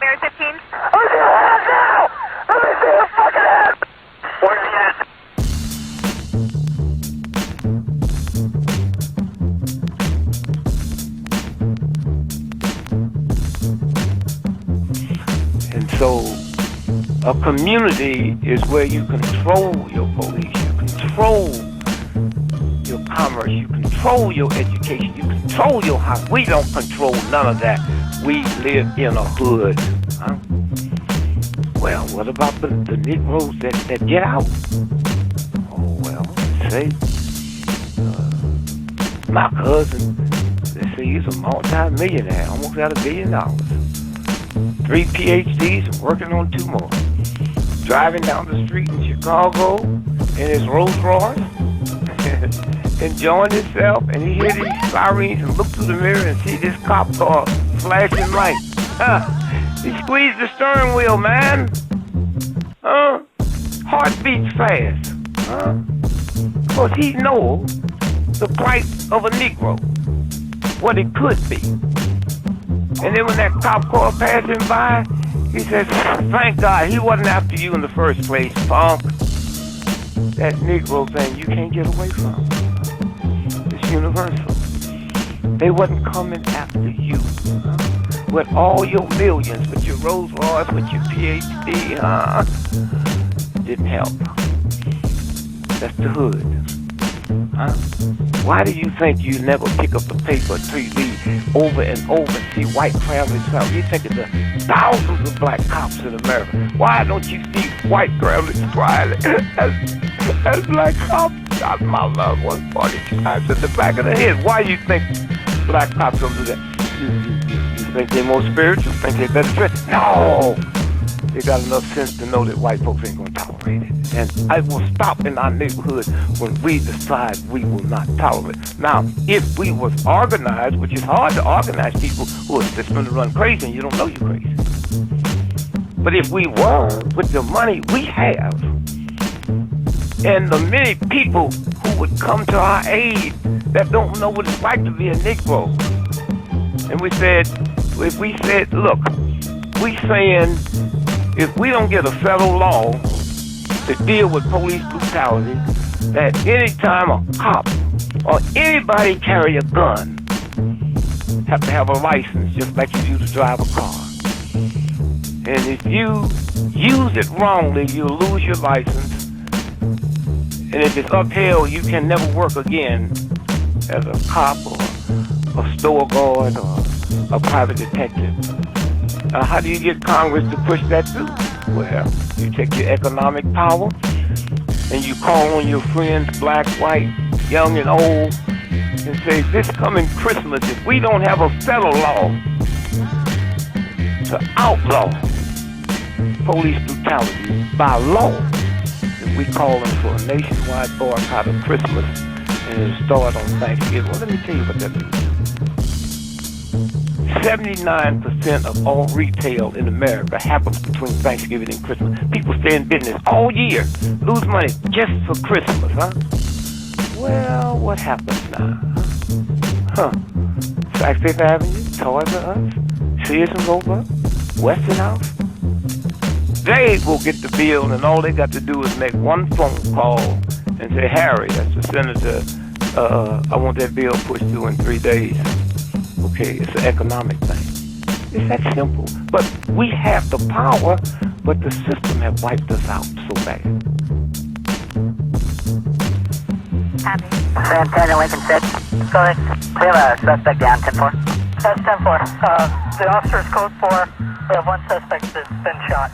Area 15? Where's your ass now? Let me see your fucking ass! Where's the ass? And so a community is where you control your police, you control your commerce, you control your education, you control your house. We don't control none of that. We live in a hood. Huh? Well, what about the Negroes that get out? Oh, well, say, my cousin, they say he's a multi-millionaire, almost got $1 billion. 3 PhDs and working on 2 more. Driving down the street in Chicago in his Rolls Royce, enjoying himself, and he hear these sirens and look through the mirror and see this cop car flashing lights. He squeezed the steering wheel, man. Heart beats fast. Because he knows the plight of a Negro, what it could be. And then when that cop car passed him by, he says, thank God he wasn't after you in the first place, punk. That Negro thing you can't get away from. It's universal. They wasn't coming after you. With all your millions, with your Rolls Royce, with your PhD, didn't help. That's the hood. Why do you think you never pick up the paper till you read over and over and see white families? You think of the thousands of black cops in America. Why don't you see white families crying as black cops shot my loved one 40 times in the back of the head? Why do you think black cops don't do that? You think they're more spiritual? Think they're better dressed? No! They got enough sense to know that white folks ain't gonna tolerate it. And I will stop in our neighborhood when we decide we will not tolerate it. Now, if we was organized, which is hard to organize people who are just gonna run crazy and you don't know you're crazy. But if we were, with the money we have, and the many people who would come to our aid that don't know what it's like to be a Negro, and we said, if we said, look, we saying, if we don't get a federal law to deal with police brutality, that anytime a cop or anybody carry a gun, have to have a license just like you do to drive a car. And if you use it wrongly, you'll lose your license. And if it's upheld, you can never work again as a cop or a store guard or a private detective. How do you get Congress to push that through? Well, you take your economic power and you call on your friends, black, white, young and old, and say, this coming Christmas, if we don't have a federal law to outlaw police brutality by law, then we calling for a nationwide boycott of Christmas, and it'll start on Thanksgiving. Well, let me tell you what that means. 79% of all retail in America happens between Thanksgiving and Christmas. People stay in business all year, lose money just for Christmas, huh? Well, what happens now? South 5th Avenue, Toys R Us, Sears and Roebuck, Westinghouse. They will get the bill, and all they got to do is make one phone call and say, Harry, that's the senator, I want that bill pushed through in 3 days. Okay, it's an economic thing. It's that simple. But we have the power, but the system has wiped us out so bad. San Antonio, Lincoln 6. Go ahead. We have a suspect down, 10-4. That's 10-4. The officer is code 4. We have one suspect that's been shot.